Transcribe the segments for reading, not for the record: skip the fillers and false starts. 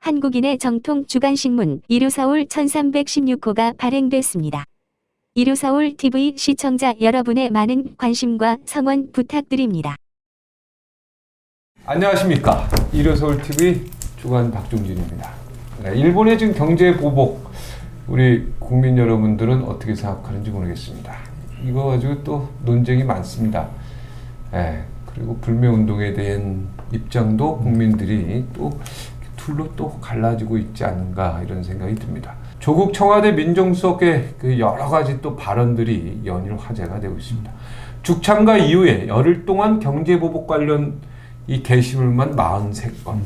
한국인의 정통 주간신문 이루서울 1316호가 발행됐습니다. 이루서울 TV 시청자 여러분의 많은 관심과 성원 부탁드립니다. 안녕하십니까. 이루서울 TV 주간 박종진입니다. 일본의 지금 경제 보복, 우리 국민 여러분들은 어떻게 생각하는지 모르겠습니다. 이거 가지고 또 논쟁이 많습니다. 그리고 불매운동에 대한 입장도 국민들이 또 둘로 또 갈라지고 있지 않은가 이런 생각이 듭니다. 조국 청와대 민정수석의 그 여러 가지 또 발언들이 연일 화제가 되고 있습니다. 죽창가 이후에 열흘 동안 경제보복 관련 이 게시물만 43건.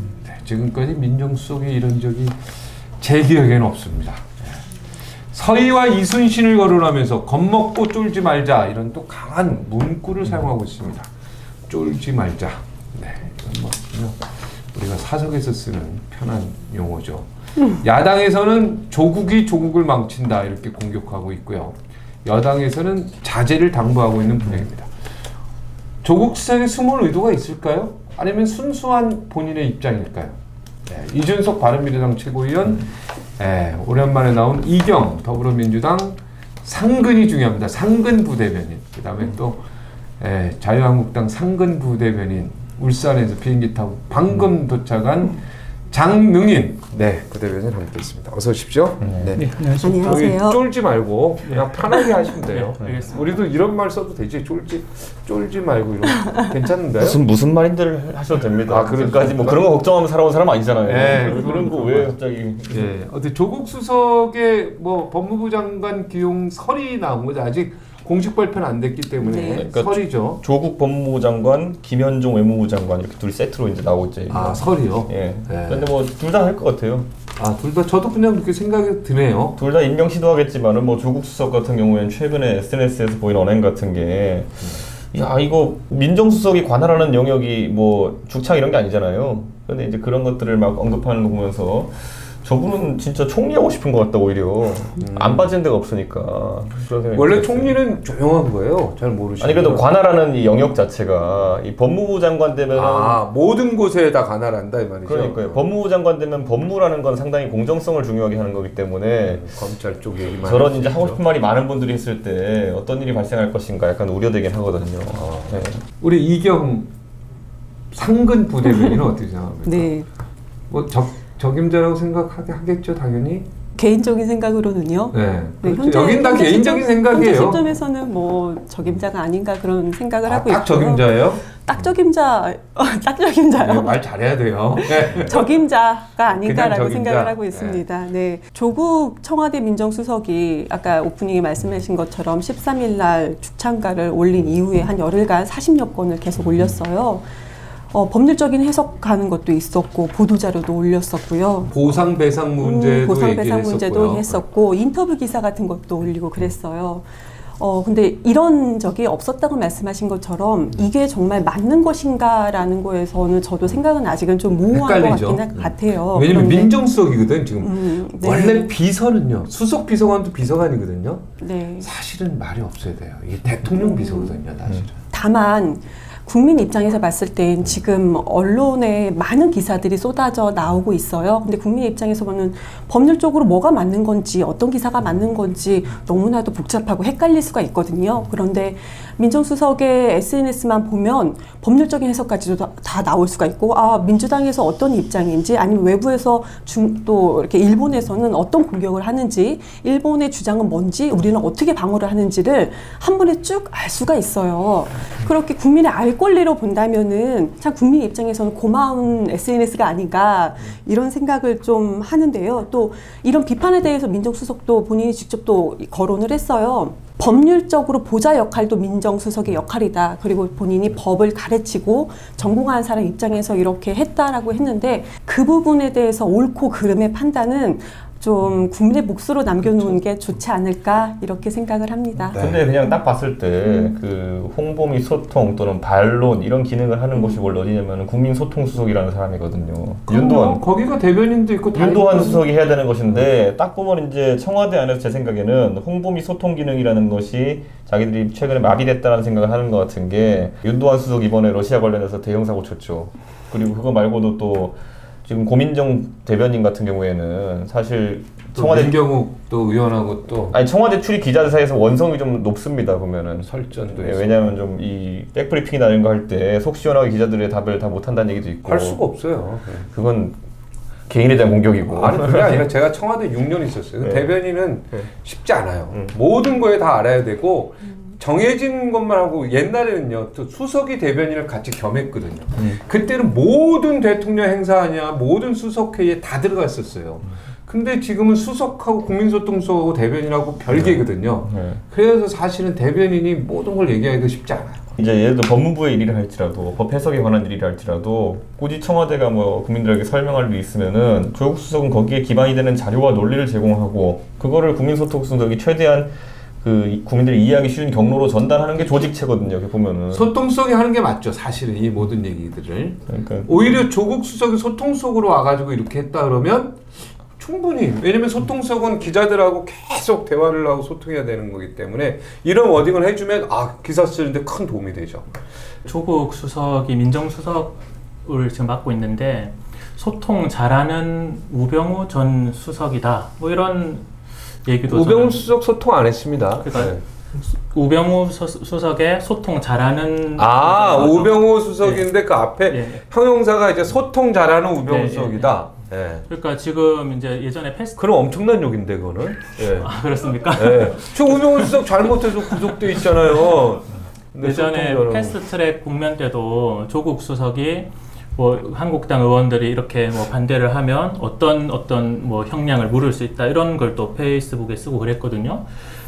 지금까지 민정수석이 이런 적이 제 기억에는 없습니다. 서희와 이순신을 거론하면서 겁먹고 쫄지 말자 이런 또 강한 문구를 사용하고 있습니다. 쫄지 말자. 이건 뭐 그냥 우리가 사석에서 쓰는 편한 용어죠. 야당에서는 조국이 조국을 망친다 이렇게 공격하고 있고요. 여당에서는 자제를 당부하고 있는 분위기입니다. 조국 수석의 숨은 의도가 있을까요? 아니면 순수한 본인의 입장일까요? 이준석 바른미래당 최고위원, 오랜만에 나온 이경 더불어민주당 상근이 중요합니다. 상근 부대변인. 그 다음에 또 자유한국당 상근 부대변인. 울산에서 비행기 타고 방금 도착한 장능인 부대변인 함께 있습니다. 어서 오십시오. 안녕하세요. 쫄지 말고 그냥 편하게 하시면 돼요. 우리도 이런 말 써도 되지. 쫄지 말고 이런 괜찮은데요? 무슨 말인들 하셔도 됩니다. 그러니까지 뭐 그런 거 걱정하면 살아온 사람 아니잖아요. 그런 거 왜 갑자기? 어때 조국 수석의 뭐 법무부 장관 기용 설이 나온 거죠. 아직 공식 발표는 안 됐기 때문에 그러니까 설이죠. 조국 법무부 장관, 김현종 외무부 장관 이렇게 둘이 세트로 이제 나오고 있죠. 설이요. 근데 뭐 둘 다 할 것 같아요. 둘 다 저도 그냥 그렇게 생각이 드네요. 둘 다 임명 시도하겠지만은 뭐 조국 수석 같은 경우에는 최근에 SNS에서 보인 언행 같은 게 이거 민정수석이 관할하는 영역이 뭐 죽창 이런 게 아니잖아요. 근데 이제 그런 것들을 막 언급하는 거 보면서 저분은 진짜 총리하고 싶은 것 같다 오히려. 안 빠지는 데가 없으니까. 원래 총리는 조용한 거예요. 잘 모르시죠. 아니 그래도 관할하는 이 영역 자체가 이 법무부 장관 되면 모든 곳에 다 관할한다 이 말이죠. 그러니까요. 법무부 장관 되면 법무라는 건 상당히 공정성을 중요하게 하는 거기 때문에 검찰 쪽 얘기만 저런 이제 하고 싶은 말이 많은 분들이 했을 때 어떤 일이 발생할 것인가 약간 우려되긴 하거든요. 우리 이경 상근 부대변인은 어떻게 생각합니까? 네. 뭐 적임자라고 생각하겠죠, 당연히. 개인적인 생각으로는요. 그렇죠. 여긴 다 개인적인 생각이에요. 현재 시점에서는 뭐 적임자가 아닌가 그런 생각을 하고 있고요. 딱 적임자예요? 딱 적임자요. 말 잘해야 돼요. 적임자가 아닌가라고 적임자. 생각을 하고 있습니다. 조국 청와대 민정수석이 아까 오프닝에 말씀하신 것처럼 13일 날 죽창가를 올린 이후에 한 열흘간 40여 건을 계속 올렸어요. 법률적인 해석하는 것도 있었고 보도자료도 올렸었고요. 보상 배상 문제도 했었고 인터뷰 기사 같은 것도 올리고 그랬어요. 근데 이런 적이 없었다고 말씀하신 것처럼 이게 정말 맞는 것인가라는 거에서는 저도 생각은 아직은 좀 모호한 것 같긴 같아요. 왜냐면 민정수석이거든 지금. 원래 비서는요. 수석 비서관도 비서관이거든요. 사실은 말이 없어야 돼요. 이게 대통령 비서거든요. 사실은. 다만 국민 입장에서 봤을 땐 지금 언론에 많은 기사들이 쏟아져 나오고 있어요. 근데 국민 입장에서 보면 법률적으로 뭐가 맞는 건지 어떤 기사가 맞는 건지 너무나도 복잡하고 헷갈릴 수가 있거든요. 그런데 민정수석의 SNS만 보면 법률적인 해석까지도 다 나올 수가 있고 민주당에서 어떤 입장인지 아니면 외부에서 또 이렇게 일본에서는 어떤 공격을 하는지 일본의 주장은 뭔지 우리는 어떻게 방어를 하는지를 한 번에 쭉 알 수가 있어요. 그렇게 국민의 알 권리로 본다면은 참 국민 입장에서는 고마운 SNS가 아닌가 이런 생각을 좀 하는데요. 또 이런 비판에 대해서 민정수석도 본인이 직접 또 거론을 했어요. 법률적으로 보좌 역할도 민정수석의 역할이다. 그리고 본인이 법을 가르치고 전공한 사람 입장에서 이렇게 했다라고 했는데 그 부분에 대해서 옳고 그름의 판단은 좀 국민의 몫으로 남겨놓은 게 좋지 않을까 이렇게 생각을 합니다. 근데 그냥 딱 봤을 때 그 홍보 및 소통 또는 반론 이런 기능을 하는 곳이 원래 어디냐면 국민소통수석이라는 사람이거든요. 윤도환 거기가 대변인도 있고 윤도환 수석이 해야 되는 것인데 딱 보면 이제 청와대 안에서 제 생각에는 홍보 및 소통 기능이라는 것이 자기들이 최근에 마비됐다는 생각을 하는 것 같은 게 윤도환 수석 이번에 러시아 관련해서 대형 사고 쳤죠. 그리고 그거 말고도 또 지금 고민정 대변인 같은 경우에는 사실 청와대 민경욱 또 의원하고 또 아니 청와대 출입 기자들 사이에서 원성이 좀 높습니다 보면은. 설전도 네, 왜냐하면 좀 이 백브리핑이나 이런 거 할 때 속 시원하게 기자들의 답을 다 못한다는 얘기도 있고. 할 수가 없어요. 그건 개인에 대한 공격이고. 아니 그게 아니라 제가 청와대 6년 있었어요. 네. 대변인은 네. 쉽지 않아요. 모든 거에 다 알아야 되고 정해진 것만 하고 옛날에는요 또 수석이 대변인을 같이 겸했거든요. 그때는 모든 대통령 행사하냐 모든 수석회의에 다 들어갔었어요. 근데 지금은 수석하고 국민소통수석하고 대변인하고 별개거든요. 네. 그래서 사실은 대변인이 모든 걸 얘기하기가 쉽지 않아요. 이제 예를 들어 법무부의 일을 할지라도 법 해석에 관한 일을 할지라도 굳이 청와대가 뭐 국민들에게 설명할 일이 있으면은 조국 수석은 거기에 기반이 되는 자료와 논리를 제공하고 그거를 국민소통수석이 최대한 그 국민들이 이해하기 쉬운 경로로 전달하는 게 조직체거든요. 이렇게 보면은. 소통수석이 하는 게 맞죠. 사실은 이 모든 얘기들을. 그러니까 오히려 조국 수석이 소통수석으로 와가지고 이렇게 했다 그러면 충분히, 왜냐면 소통수석은 기자들하고 계속 대화를 하고 소통해야 되는 거기 때문에 이런 워딩을 해주면 기사 쓰는데 큰 도움이 되죠. 조국 수석이 민정수석을 지금 맡고 있는데 소통 잘하는 우병우 전 수석이다. 뭐 이런 얘기도 우병우 수석 소통 안 했습니다. 그러니까 우병우 수석의 소통 잘하는 우병우 수석인데 그 앞에 예. 형용사가 이제 소통 잘하는 우병우 예, 수석이다. 예. 그러니까 지금 이제 예전에 그럼 엄청난 욕인데 그거는. 예. 그렇습니까? 예. 저 우병우 수석 잘못해서 구속돼 있잖아요. 예전에 패스트트랙 국면 때도 조국 수석이 뭐 한국당 의원들이 이렇게 뭐 반대를 하면 어떤 뭐 형량을 물을 수 있다 이런 걸 또 페이스북에 쓰고 그랬거든요.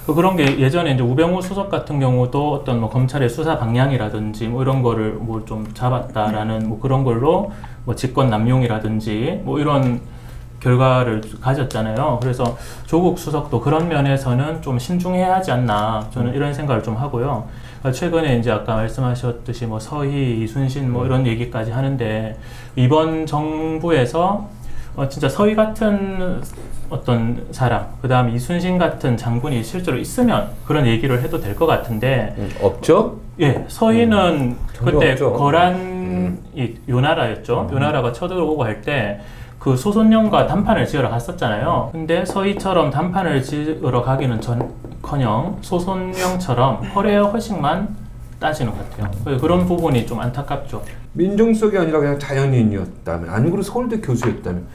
그런 게 예전에 이제 우병우 수석 같은 경우도 어떤 뭐 검찰의 수사 방향이라든지 뭐 이런 거를 뭐 좀 잡았다라는 뭐 그런 걸로 뭐 직권 남용이라든지 뭐 이런 결과를 가졌잖아요. 그래서 조국 수석도 그런 면에서는 좀 신중해야 하지 않나 저는 이런 생각을 좀 하고요. 최근에 이제 아까 말씀하셨듯이 뭐 서희, 이순신 뭐 이런 얘기까지 하는데 이번 정부에서 진짜 서희 같은 어떤 사람, 그 다음에 이순신 같은 장군이 실제로 있으면 그런 얘기를 해도 될 것 같은데 없죠? 예, 서희는 전혀 그때 없죠. 거란이 요나라였죠. 요나라가 쳐들어오고 할 때 그 소손령과 단판을 지으러 갔었잖아요. 근데 서희처럼 단판을 지으러 가기는 커녕 소손령처럼 허례의 허식만 따지는 것 같아요. 그런 부분이 좀 안타깝죠. 민정수석이 아니라 그냥 자연인이었다면, 아니면 서울대 교수였다면,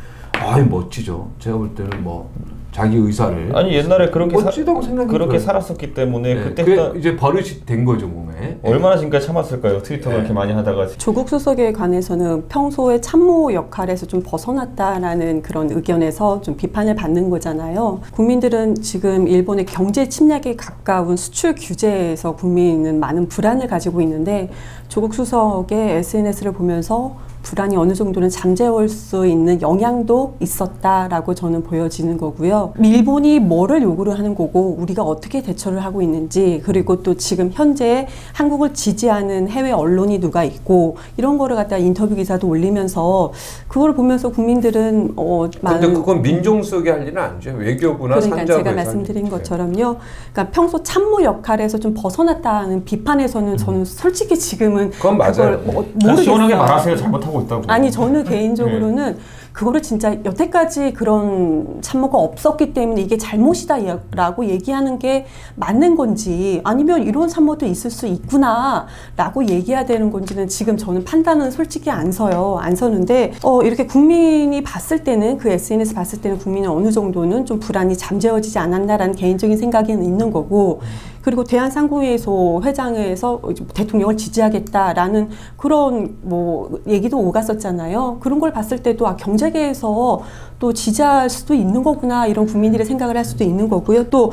멋지죠. 제가 볼 때는 뭐 자기 의사를 아니 옛날에 그렇게 멋지다고 생각이 그렇게 들어요. 살았었기 때문에 네, 그때 그게 이제 버릇이 된 거죠 몸에. 얼마나 지금까지 참았을까요? 트위터 네. 그렇게 많이 하다가. 조국 수석에 관해서는 평소에 참모 역할에서 좀 벗어났다라는 그런 의견에서 좀 비판을 받는 거잖아요. 국민들은 지금 일본의 경제 침략에 가까운 수출 규제에서 국민은 많은 불안을 가지고 있는데 조국 수석의 SNS를 보면서 불안이 어느 정도는 잠재울 수 있는 영향도 있었다라고 저는 보여지는 거고요. 일본이 뭐를 요구를 하는 거고 우리가 어떻게 대처를 하고 있는지, 그리고 또 지금 현재 한국을 지지하는 해외 언론이 누가 있고 이런 거를 갖다 인터뷰 기사도 올리면서 그걸 보면서 국민들은 근데 그건 민정수석이 할 일은 아니죠. 외교부나 그러니까 산자부에서 제가 말씀드린 것처럼요. 그러니까 평소 참모 역할에서 좀 벗어났다는 비판에서는 저는 솔직히 지금은 그건 맞아요. 모르겠어요. 시원하게 말하세요. 잘못하고 있다고. 아니 저는 개인적으로는 그거를 진짜 여태까지 그런 참모가 없었기 때문에 이게 잘못이다라고 얘기하는 게 맞는 건지, 아니면 이런 참모도 있을 수 있구나라고 얘기해야 되는 건지는 지금 저는 판단은 솔직히 안 서는데 이렇게 국민이 봤을 때는, 그 SNS 봤을 때는 국민은 어느 정도는 좀 불안이 잠재워지지 않았나라는 개인적인 생각은 있는 거고, 그리고 대한상구회의소 회장에서 대통령을 지지하겠다라는 그런 뭐 얘기도 오갔었잖아요. 그런 걸 봤을 때도 경제계에서 또 지지할 수도 있는 거구나, 이런 국민들의 생각을 할 수도 있는 거고요. 또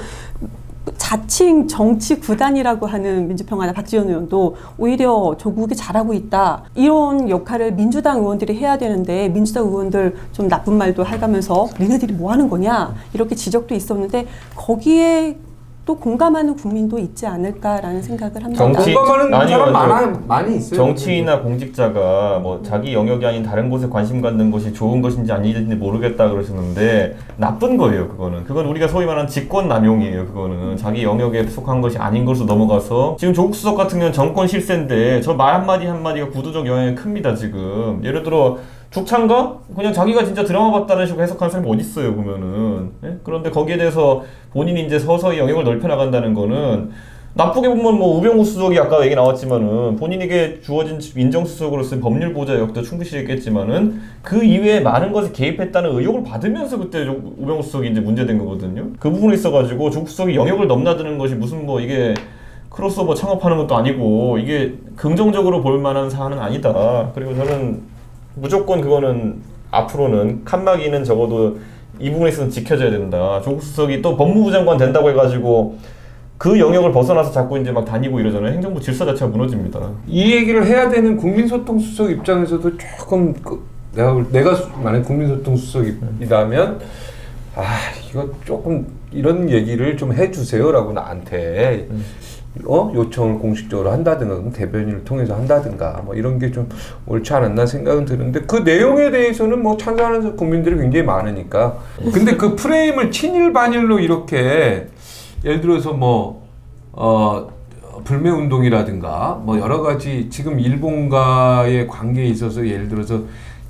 자칭 정치 구단이라고 하는 민주평화나 박지원 의원도 오히려 조국이 잘하고 있다, 이런 역할을 민주당 의원들이 해야 되는데 민주당 의원들 좀 나쁜 말도 해가면서 니네들이 뭐 하는 거냐, 이렇게 지적도 있었는데 거기에 또 공감하는 국민도 있지 않을까라는 생각을 합니다. 공감하는 사람 많이 있어요. 정치인이나 공직자가 뭐 자기 영역이 아닌 다른 곳에 관심 갖는 것이 좋은 것인지 아닌지 모르겠다 그러시는데 나쁜 거예요. 그건 우리가 소위 말하는 직권 남용이에요. 그거는 자기 영역에 속한 것이 아닌 것으로 넘어가서, 지금 조국 수석 같은 경우는 정권 실세인데 저 말 한마디가 구도적 영향이 큽니다. 지금 예를 들어 죽창가? 그냥 자기가 진짜 드라마 봤다는 식으로 해석하는 사람이 어디 있어요, 보면은. 예? 그런데 거기에 대해서 본인이 이제 서서히 영역을 넓혀 나간다는 거는 나쁘게 보면 뭐 우병우 수석이 아까 얘기 나왔지만은 본인에게 주어진 민정수석으로서의 법률 보좌 역도 충분히 있겠지만은 그 이외에 많은 것에 개입했다는 의혹을 받으면서 그때 우병우 수석이 이제 문제된 거거든요. 그 부분에 있어가지고 조국 수석이 영역을 넘나드는 것이 무슨 뭐 이게 크로스오버 창업하는 것도 아니고 이게 긍정적으로 볼 만한 사안은 아니다. 그리고 저는 무조건 그거는 앞으로는 칸막이는 적어도 이 부분에 있어서 지켜져야 된다. 조국 수석이 또 법무부 장관 된다고 해가지고 그 영역을 벗어나서 자꾸 이제 막 다니고 이러잖아요. 행정부 질서 자체가 무너집니다. 이 얘기를 해야 되는 국민소통수석 입장에서도 조금 내가 만약 국민소통수석이라면 이거 조금 이런 얘기를 좀 해주세요라고 나한테 요청을 공식적으로 한다든가 그럼 대변인을 통해서 한다든가 뭐 이런 게 좀 옳지 않았나 생각은 드는데 그 내용에 대해서는 뭐 찬성하는 국민들이 굉장히 많으니까 근데 그 프레임을 친일 반일로 이렇게 예를 들어서 불매운동이라든가 뭐 여러 가지 지금 일본과의 관계에 있어서 예를 들어서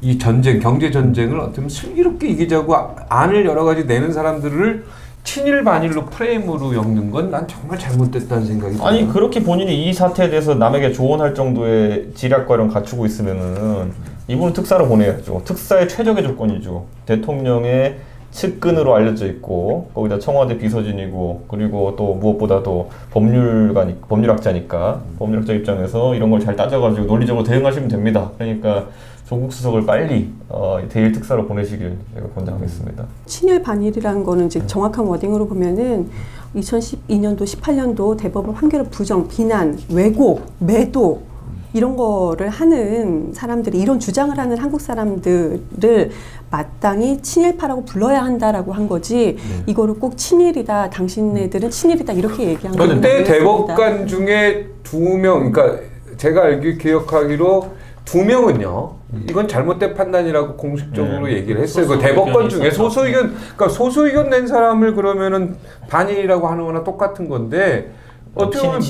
이 전쟁, 경제 전쟁을 어떻게 보면 슬기롭게 이기자고 안을 여러 가지 내는 사람들을 친일 반일로 프레임으로 엮는 건 난 정말 잘못됐다는 생각이 들어요. 아니 그렇게 본인이 이 사태에 대해서 남에게 조언할 정도의 지략과 이런 갖추고 있으면은 이분은 특사로 보내야죠. 특사의 최적의 조건이죠. 대통령의 측근으로 알려져 있고 거기다 청와대 비서진이고 그리고 또 무엇보다도 법률학자니까 법률학자 입장에서 이런 걸 잘 따져가지고 논리적으로 대응하시면 됩니다. 그러니까 조국 수석을 빨리 대일 특사로 보내시길 제가 권장하겠습니다. 친일 반일이라는 거는 이제 정확한 워딩으로 보면은 2012년도, 18년도 대법원 판결의 부정, 비난, 왜곡, 매도 이런 거를 하는 사람들이 이런 주장을 하는 한국 사람들을 마땅히 친일파라고 불러야 한다라고 한 거지 이거를 꼭 친일이다, 당신네들은 친일이다 이렇게 얘기한 거는 그때 대법관 중에 2명, 그러니까 제가 기억하기로 2명은요. 이건 잘못된 판단이라고 공식적으로 얘기를 했어요. 그 대법관 중에 그러니까 소수의견 낸 사람을 그러면은 반일이라고 하는 거나 똑같은 건데 어떻게 보면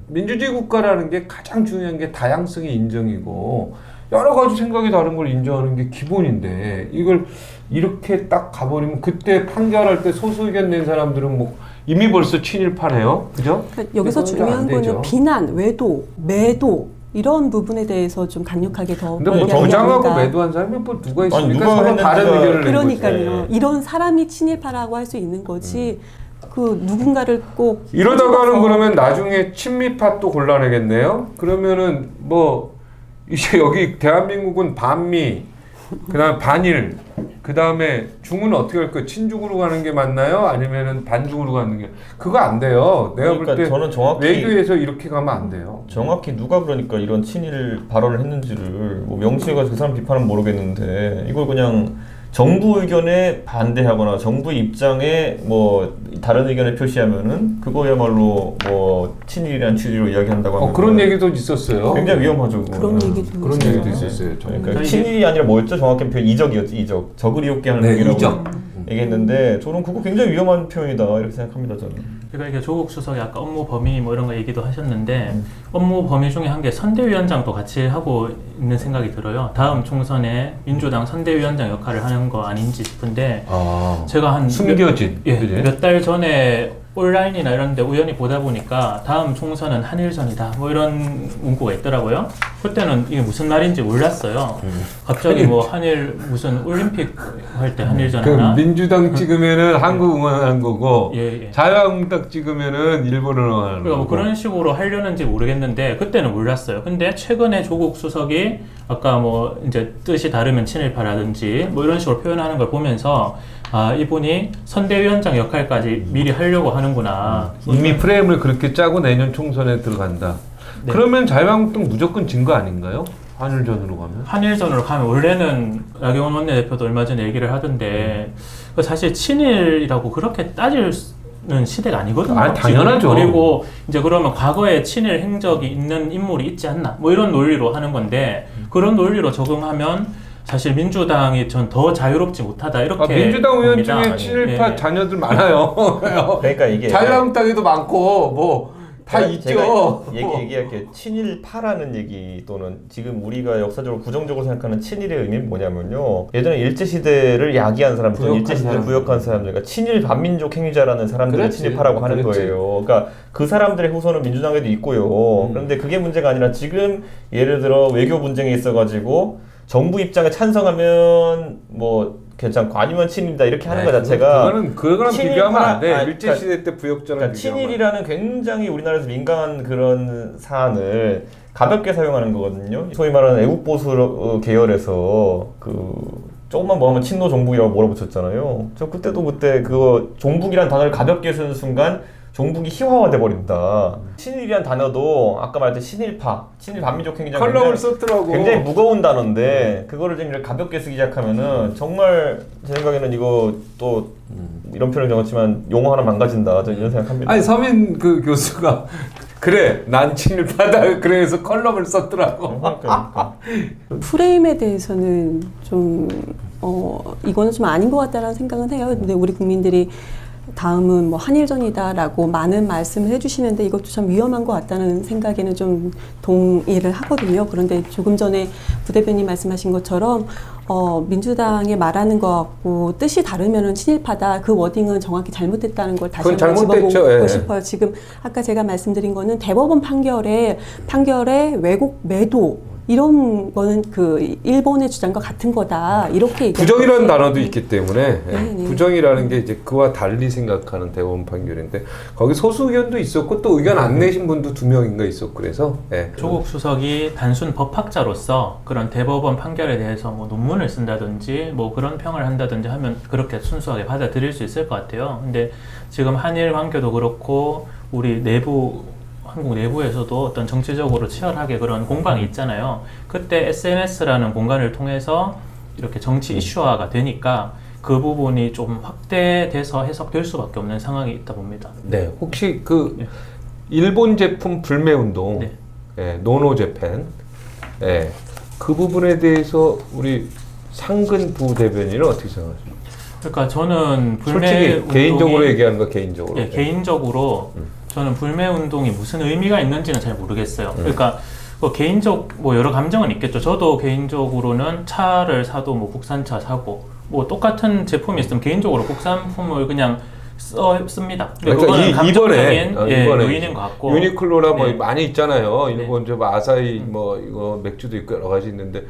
민주주의 국가라는 게 가장 중요한 게 다양성의 인정이고 여러 가지 생각이 다른 걸 인정하는 게 기본인데 이걸 이렇게 딱 가버리면 그때 판결할 때 소수 의견 낸 사람들은 뭐 이미 벌써 친일파네요, 그죠? 그러니까 여기서 중요한 거는 비난, 외도, 매도 이런 부분에 대해서 좀 강력하게 더. 근데 뭐 부장하고 매도한 사람이 뭐 누가 있습니까? 서로 다른 의견을 낸 거지. 그러니까요. 이런 사람이 친일파라고 할 수 있는 거지. 그 누군가를 꼭 이러다가는 그러면 나중에 친미파 또 골라내겠네요. 그러면은 뭐 이제 여기 대한민국은 반미, 그다음에 반일, 그다음에 중은 어떻게 할 거예요? 친중으로 가는 게 맞나요? 아니면은 반중으로 가는 게 그거 안 돼요. 내가 그러니까 볼 때 저는 정확히 외교에서 이렇게 가면 안 돼요. 정확히 누가 그러니까 이런 친일 발언을 했는지를 뭐 명시해가지고 그 사람 비판은 모르겠는데 이걸 그냥 정부 의견에 반대하거나 정부 입장에 뭐 다른 의견을 표시하면은 그거야말로 뭐 친일이란 취지로 이야기한다고 하면 그런 얘기도 있었어요. 굉장히 위험하죠. 그런 얘기도 그런 얘기도 있었어요. 그러니까 친일이 아니라 뭐였죠? 정확한 표현 이적이었지. 이적. 적을 이롭게 하는 얘기라고 얘기했는데 저는 그거 굉장히 위험한 표현이다 이렇게 생각합니다. 저는. 그러니까 이게 조국 수석이 아까 업무 범위 뭐 이런 거 얘기도 하셨는데 업무 범위 중에 한 게 선대위원장도 같이 하고 있는 생각이 들어요. 다음 총선에 민주당 선대위원장 역할을 하는 거 아닌지 싶은데 제가 한 숨겨진 몇 달 전에 온라인이나 이런 데 우연히 보다 보니까 다음 총선은 한일전이다 뭐 이런 문구가 있더라고요. 그때는 이게 무슨 말인지 몰랐어요. 갑자기 뭐 한일 무슨 올림픽 할 때 한일전 하나? 민주당 찍으면은 한국 응원하는 거고 예. 자유한국당 찍으면은 일본 응원하는 그러니까 뭐 거고. 그런 식으로 하려는지 모르겠는데 그때는 몰랐어요. 근데 최근에 조국 수석이 아까 뭐 이제 뜻이 다르면 친일파라든지 뭐 이런 식으로 표현하는 걸 보면서 이분이 선대위원장 역할까지 미리 하려고 하는구나. 이미 프레임을 그렇게 짜고 내년 총선에 들어간다. 네. 그러면 자유한국당 무조건 진 거 아닌가요? 한일전으로 가면? 한일전으로 가면 원래는 나경원 원내대표도 얼마 전에 얘기를 하던데 사실 친일이라고 그렇게 따지는 시대가 아니거든요. 당연하죠. 그리고 이제 그러면 과거에 친일 행적이 있는 인물이 있지 않나 뭐 이런 논리로 하는 건데 그런 논리로 적용하면 사실 민주당이 전 더 자유롭지 못하다 이렇게 민주당 의원 봅니다. 중에 친일파 자녀들 많아요. 그러니까 이게 자유한국당에도 많고 뭐 다 있죠. 제가 얘기할게요. 친일파라는 얘기 또는 지금 우리가 역사적으로 부정적으로 생각하는 친일의 의미는 뭐냐면요. 예전에 일제시대를 야기한 사람들, 부역한 일제시대를 사람들. 부역한 사람들, 그러니까 친일 반민족 행위자라는 사람들을 그렇지. 친일파라고 하는 그렇지. 거예요. 그러니까 그 사람들의 후손은 민주당에도 있고요. 그런데 그게 문제가 아니라 지금 예를 들어 외교 분쟁이 있어가지고 정부 입장에 찬성하면 뭐 괜찮고 아니면 친일이다 이렇게 하는 것 자체가 그거랑 비교하면 안 돼. 아니, 일제 시대 때 부역자랑 그러니까 친일이라는 굉장히 우리나라에서 민감한 그런 사안을 가볍게 사용하는 거거든요. 소위 말하는 애국보수 계열에서 그 조금만 뭐 하면 친노 종북이라고 몰아붙였잖아요. 저 그때도 그거 종북이란 단어를 가볍게 쓰는 순간 종북이 희화화돼 버린다. 친일이란 단어도 아까 말했던 친일파, 친일 반민족 행위자 컬럼을 썼더라고. 굉장히 무거운 단어인데 그거를 좀 이렇게 가볍게 쓰기 시작하면은 정말 제 생각에는 이거 또 이런 표현을 정했지만 용어 하나 망가진다. 저는 이런 생각합니다. 아니 서민 그 교수가 그래 난 친일파다 그래서 컬럼을 썼더라고. 그러니까. 프레임에 대해서는 좀 이거는 좀 아닌 것 같다라는 생각은 해요. 근데 우리 국민들이 다음은 뭐 한일전이다라고 많은 말씀을 해주시는데 이것도 참 위험한 것 같다는 생각에는 좀 동의를 하거든요. 그런데 조금 전에 부대변인 말씀하신 것처럼 민주당이 말하는 것하고 뜻이 다르면은 친일파다 그 워딩은 정확히 잘못됐다는 걸 다시 그건 한번 잘못됐죠. 집어보고 예. 싶어요. 지금 아까 제가 말씀드린 거는 대법원 판결에 왜곡 매도 이런 거는 그 일본의 주장과 같은 거다 이렇게 부정이라는 단어도 있기 때문에 네. 부정이라는 게 이제 그와 달리 생각하는 대법원 판결인데 거기 소수 의견도 있었고 또 의견 안 내신 분도 2명인가 있었고 그래서 조국 수석이 단순 법학자로서 그런 대법원 판결에 대해서 뭐 논문을 쓴다든지 뭐 그런 평을 한다든지 하면 그렇게 순수하게 받아들일 수 있을 것 같아요. 근데 지금 한일 관계도 그렇고 우리 한국 내부에서도 어떤 정치적으로 치열하게 그런 공방이 있잖아요. 그때 SNS라는 공간을 통해서 이렇게 정치 이슈화가 되니까 그 부분이 좀 확대돼서 해석될 수밖에 없는 상황이 있다 봅니다. 네, 혹시 그 일본 제품 불매 운동, 네. 노노 재팬, 그 부분에 대해서 우리 상근 부대변인은 어떻게 생각하십니까? 그러니까 저는 불매 솔직히 운동이 개인적으로 얘기하는 거 개인적으로. 예, 개인적으로 저는 불매 운동이 무슨 의미가 있는지는 잘 모르겠어요. 그러니까 뭐 뭐 여러 감정은 있겠죠. 저도 개인적으로는 차를 사도 뭐 국산차 사고 뭐 똑같은 제품이 있으면 개인적으로 국산품을 그냥 씁니다. 근데 그러니까 그거는 감정적인 이번에 요인인 것 같고 유니클로나 뭐 네. 많이 있잖아요. 일본 저 아사히 뭐 이거 맥주도 있고 여러 가지 있는데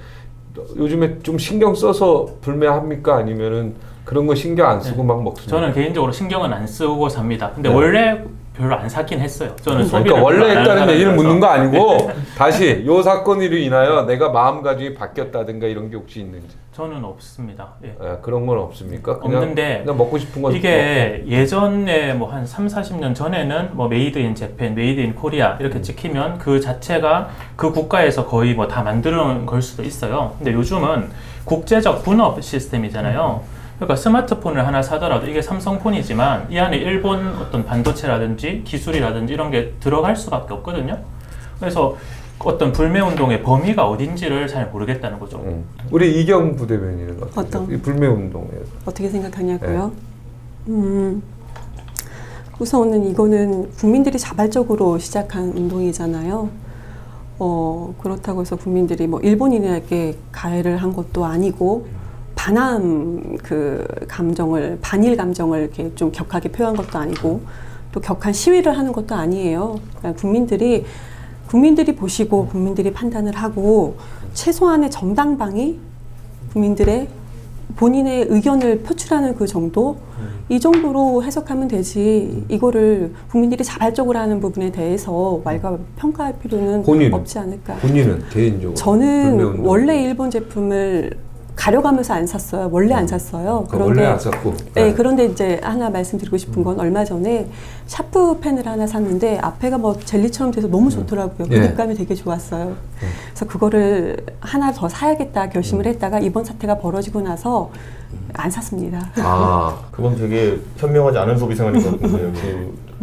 요즘에 좀 신경 써서 불매합니까? 아니면은 그런 거 신경 안 쓰고 막 먹습니까? 저는 개인적으로 신경은 안 쓰고 삽니다. 근데 네. 원래 별로 안 사긴 했어요. 저는 그러니까 소비를 원래 별로 안 했다는 하는 얘기를 사람이라서. 묻는 거 아니고 다시 요 사건으로 인하여 내가 마음가짐이 바뀌었다든가 이런 게 혹시 있는지 저는 없습니다. 예. 그런 건 없습니까? 그냥, 없는데 그냥 먹고 싶은 거 이게 예전에 뭐 한 3, 40년 전에는 뭐 메이드 인 재팬, 메이드 인 코리아 이렇게 찍히면 그 자체가 그 국가에서 거의 뭐 다 만들어 놓은 걸 수도 있어요. 근데 요즘은 국제적 분업 시스템이잖아요. 그러니까 스마트폰을 하나 사더라도 이게 삼성폰이지만 이 안에 일본 어떤 반도체라든지 기술이라든지 이런 게 들어갈 수밖에 없거든요. 그래서 어떤 불매 운동의 범위가 어딘지를 잘 모르겠다는 거죠. 우리 이경 부대변인은 어떤? 이 불매 운동에서 어떻게 생각하냐고요? 우선은 이거는 국민들이 자발적으로 시작한 운동이잖아요. 그렇다고 해서 국민들이 뭐 일본인에게 가해를 한 것도 아니고 반일 감정을 이렇게 좀 격하게 표현한 것도 아니고 또 격한 시위를 하는 것도 아니에요. 그러니까 국민들이 보시고 국민들이 판단을 하고 최소한의 정당방위 본인의 의견을 표출하는 그 정도 이 정도로 해석하면 되지 이거를 국민들이 자발적으로 하는 부분에 대해서 평가할 필요는 본인은? 없지 않을까. 본인은 개인적으로 불매 저는 운동. 원래 일본 제품을 가려가면서 안 샀어요. 원래 안 샀어요. 원래 안 샀고. 네, 그런데 이제 하나 말씀드리고 싶은 건 얼마 전에 샤프 펜을 하나 샀는데 앞에가 뭐 젤리처럼 돼서 너무 좋더라고요. 그 예. 색감이 되게 좋았어요. 그래서 그거를 하나 더 사야겠다 결심을 했다가 이번 사태가 벌어지고 나서 안 샀습니다. 아, 그건 되게 현명하지 않은 소비 생활인 것 같은데요.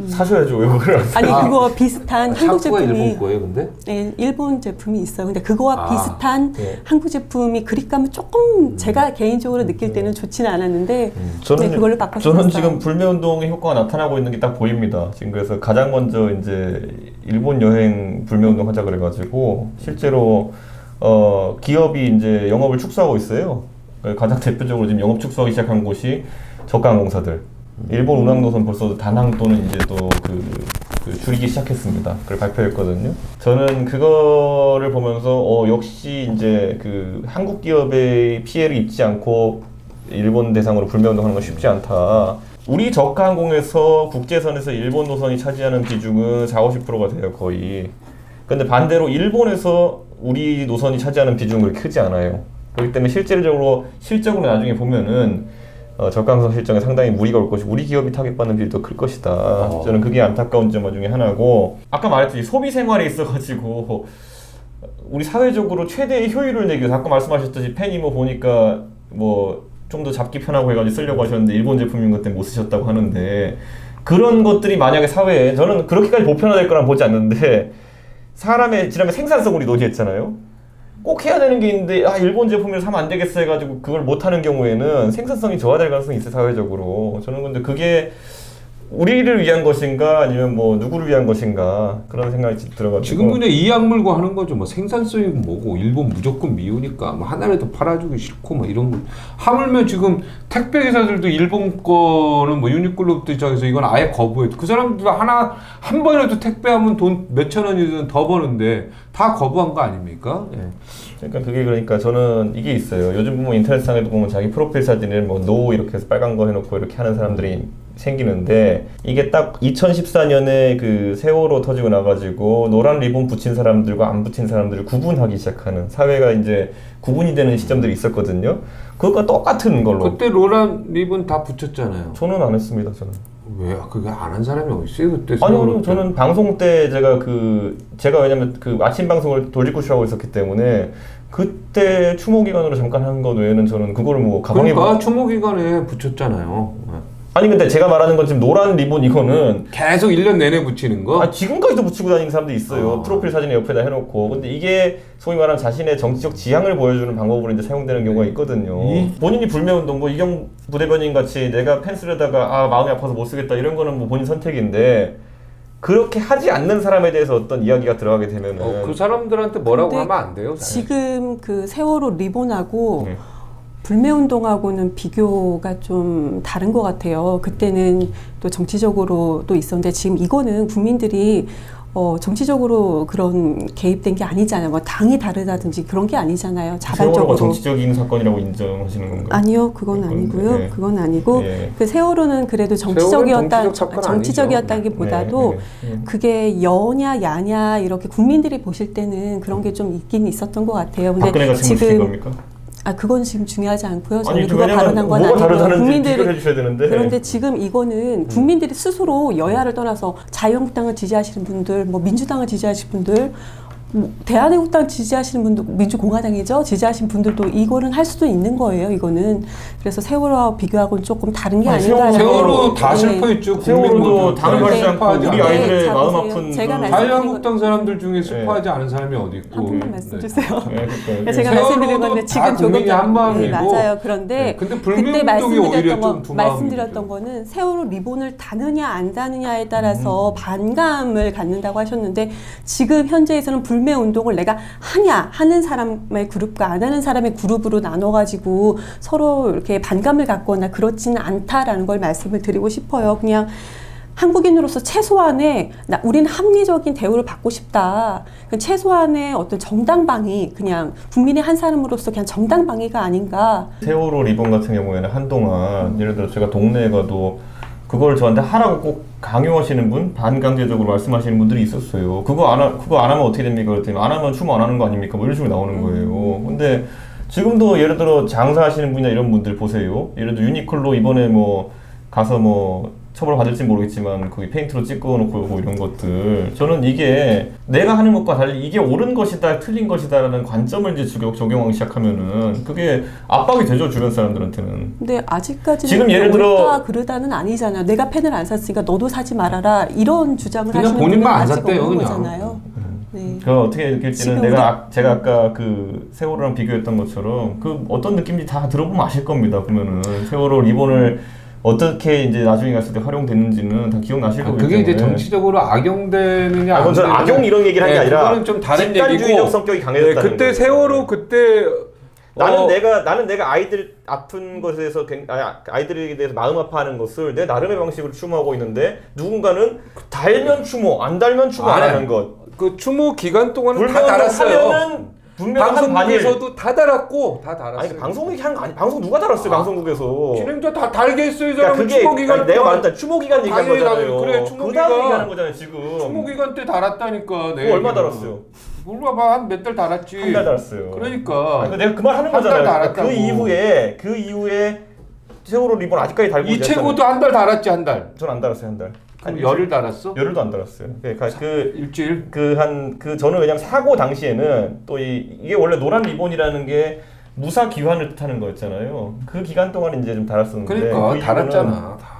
사셔야죠. 왜 그걸 아니 그거와 비슷한 한국 샤프가 제품이 일본 거예요, 근데? 네, 일본 제품이 있어요. 근데 그거와 비슷한 네. 한국 제품이 그립감은 조금 제가 개인적으로 느낄 때는 좋지는 않았는데 네, 그걸로 바꿔서 저는 샀어요. 지금 불매운동의 효과가 나타나고 있는 게 딱 보입니다. 지금 그래서 가장 먼저 이제 일본 여행 불매운동 하자 그래가지고 실제로 기업이 이제 영업을 축소하고 있어요. 가장 대표적으로 지금 영업 축소하기 시작한 곳이 저가항공사들. 일본 운항 노선 벌써 다낭 또는 이제 또 그 줄이기 시작했습니다. 그걸 발표했거든요. 저는 그거를 보면서 역시 이제 그 한국 기업의 피해를 입지 않고 일본 대상으로 불매운동하는 건 쉽지 않다. 우리 저가항공에서 국제선에서 일본 노선이 차지하는 비중은 40~50%가 돼요, 거의. 근데 반대로 일본에서 우리 노선이 차지하는 비중은 그렇게 크지 않아요. 그렇기 때문에 실질적으로 나중에 보면은 저가항공 실정에 상당히 무리가 올 것이고 우리 기업이 타격받는 비율이 더 클 것이다. 저는 그게 안타까운 점 중에 하나고 아까 말했듯이 소비 생활에 있어가지고 우리 사회적으로 최대의 효율을 내기 위해서 아까 말씀하셨듯이 펜이 뭐 보니까 뭐 좀 더 잡기 편하고 해가지고 쓰려고 하셨는데 일본 제품인 것 때문에 못 쓰셨다고 하는데 그런 것들이 만약에 사회에 저는 그렇게까지 보편화될 거란 보지 않는데 사람의 지난번에 생산성 우리 논의했잖아요. 꼭 해야 되는 게 있는데 일본 제품을 사면 안 되겠어 해가지고 그걸 못하는 경우에는 생산성이 저하될 가능성이 있어요, 사회적으로. 저는 근데 그게 우리를 위한 것인가 아니면 뭐 누구를 위한 것인가 그런 생각이 들어가지고 지금 그냥 이악 물고 하는 거죠. 뭐 생산성이 뭐고 일본 무조건 미우니까 뭐 하나라도 팔아주기 싫고 뭐 이런 거. 하물며 지금 택배 기사들도 일본 거는 뭐 유니클로부터 시작해서 이건 아예 거부해. 그 사람들도 한 번이라도 택배하면 돈 몇천 원이든 더 버는데 다 거부한 거 아닙니까? 예. 그러니까 저는 이게 있어요. 요즘 보면 인터넷상에도 보면 자기 프로필 사진을 뭐 노 이렇게 해서 빨간 거 해놓고 이렇게 하는 사람들이 생기는데 이게 딱 2014년에 그 세월호 터지고 나가지고 노란 리본 붙인 사람들과 안 붙인 사람들을 구분하기 시작하는 사회가 이제 구분이 되는 시점들이 있었거든요. 그것과 똑같은 걸로. 그때 노란 리본 다 붙였잖아요. 저는 안 했습니다. 저는. 왜 그게 안 한 사람이 어디 있어요 그때? 아니요, 저는 방송 때 제가 왜냐면 그 아침 방송을 돌직구쇼하고 있었기 때문에 그때 추모 기간으로 잠깐 한 것 외에는 저는 그거를 뭐 가방에 그러니까 추모 기간에 붙였잖아요. 아니 근데 제가 말하는 건 지금 노란 리본 이거는 계속 1년 내내 붙이는 거? 지금까지도 붙이고 다니는 사람도 있어요. 프로필 사진에 옆에다 해놓고. 근데 이게 소위 말하는 자신의 정치적 지향을 보여주는 방법으로 이제 사용되는 경우가 있거든요. 본인이 불매운동, 뭐 이경 부대변인 같이 내가 펜 쓰려다가 마음이 아파서 못 쓰겠다 이런 거는 뭐 본인 선택인데 그렇게 하지 않는 사람에 대해서 어떤 이야기가 들어가게 되면은 그 사람들한테 뭐라고 근데 하면 안 돼요. 사실. 지금 그 세월호 리본하고 불매운동하고는 비교가 좀 다른 것 같아요. 그때는 또 정치적으로 또 있었는데 지금 이거는 국민들이 정치적으로 그런 개입된 게 아니잖아요. 뭐 당이 다르다든지 그런 게 아니잖아요. 자발적으로. 세월호가 정치적인 사건이라고 인정하시는 건가요? 아니요, 그건 아니고요. 네. 그건 아니고 네. 그 세월호는 그래도 정치적이었다기보다도 그게 여냐 야냐 이렇게 국민들이 보실 때는 그런 게 좀 있긴 있었던 것 같아요. 근데 박근혜가 지금 겁니까? 그건 지금 중요하지 않고요. 저는 아니, 그거 발언한 건 뭐가 아니고요. 다르다는지 비교를 해주셔야 되는데. 그런데 지금 이거는 국민들이 스스로 여야를 떠나서 자유한국당을 지지하시는 분들, 뭐 민주당을 지지하시는 분들, 뭐 대한애국당 지지하시는 분들, 민주공화당이죠. 지지하시는 분들도 이거는 할 수도 있는 거예요. 이거는. 그래서 세월호와 비교하고는 조금 다른 게 아닌가. 세월호 다 슬퍼했죠. 세월호도 당을 가지 않고 우리 아이들의 마음 아픈 자유한국당 사람들 중에 슬퍼하지 않은 사람이 어디 있고. 한 분만 말씀 주세요. 그러니까. 제가 말씀드린 건데 지금 조금 한 마음이고. 맞아요. 그런데 근데 그때 말씀드렸던 말씀드렸던 거는 세월호 리본을 다느냐 안 다느냐에 따라서 반감을 갖는다고 하셨는데 지금 현재에서는 불매 운동을 내가 하는 사람의 그룹과 안 하는 사람의 그룹으로 나눠가지고 서로 이렇게 반감을 갖거나 그렇지는 않다라는 걸 말씀을 드리고 싶어요. 그냥 한국인으로서 최소한의 우리는 합리적인 대우를 받고 싶다. 최소한의 어떤 정당방위, 그냥 국민의 한 사람으로서 그냥 정당방위가 아닌가. 세월호 리본 같은 경우에는 한동안 예를 들어 제가 동네에 가도 그걸 저한테 하라고 꼭 강요하시는 분, 반강제적으로 말씀하시는 분들이 있었어요. 그거 안 하면 어떻게 됩니까? 그랬더니 안 하면 추모 안 하는 거 아닙니까? 뭐 이런 식으로 나오는 거예요. 근데 지금도 예를 들어 장사하시는 분이나 이런 분들 보세요. 예를 들어 유니클로 이번에 뭐 가서 뭐 처벌 받을지 모르겠지만 거기 페인트로 찍어놓고 오고 이런 것들 저는 이게 내가 하는 것과 달리 이게 옳은 것이다 틀린 것이다라는 관점을 이제 적용하기 시작하면은 그게 압박이 되죠 주변 사람들한테는. 근데 아직까지는 지금 예를 들어 옳다 그르다는 아니잖아요. 내가 펜을 안 샀으니까 너도 사지 말아라 이런 주장을 그냥 하시는 본인만 분은 안 아직 샀대요, 없는 그냥. 거잖아요. 네. 그 어떻게 느낄지는 지금 제가 아까 그 세월호랑 비교했던 것처럼 그 어떤 느낌인지 다 들어보면 아실 겁니다. 보면은 세월호 리본을 어떻게 이제 나중에 갔을 때 활용됐는지는 다 기억나실 거기 그게 때문에. 이제 정치적으로 악용되느냐 그건 저는 안 되느냐. 악용 이런 얘기를 한 게 네, 아니라 그거는 좀 다른 집단주의적 얘기고. 성격이 강해졌다는 그때 거예요. 세월호 그때 나는 내가 아이들 아픈 것에서 아이들에 대해서 마음 아파하는 것을 내 나름의 방식으로 추모하고 있는데 누군가는 달면 추모, 안 달면 추모 안 하는 것. 그 추모 기간 동안은 다 불매운동 달았어요. 하면은 분명한 반일. 방송국에서도 다 달았고 다 달았어요. 아니 방송국이 하는 거 아니 방송 누가 달았어요 방송국에서. 진행자 다 달게 했어요. 이 그러니까 사람은 그게 추모 기간 내가 동안. 말했다 추모 기간 얘기한 당연히 거잖아요. 그래, 추모 그 다음 기간. 얘기하는 거잖아요 지금. 추모 기간 때 달았다니까. 그거 얼마 달았어요? 몰라봐 한 몇 달 달았지. 한 달 달았어요. 그러니까 아니, 내가 그 말 하는 한달 거잖아요. 달았다고. 그 이후에 세월호 리본 아직까지 달고 이채고도 한 달 달았지 한 달. 전안 달았어요 한 달. 그럼 열흘 달았어? 열흘도 안 달았어요. 그러니까 일주일? 저는 왜냐면 사고 당시에는 또 이게 원래 노란 리본이라는 게 무사 귀환을 뜻하는 거였잖아요. 그 기간 동안 이제 좀 달았었는데. 그러니까 그 이후로는 달았잖아. 다.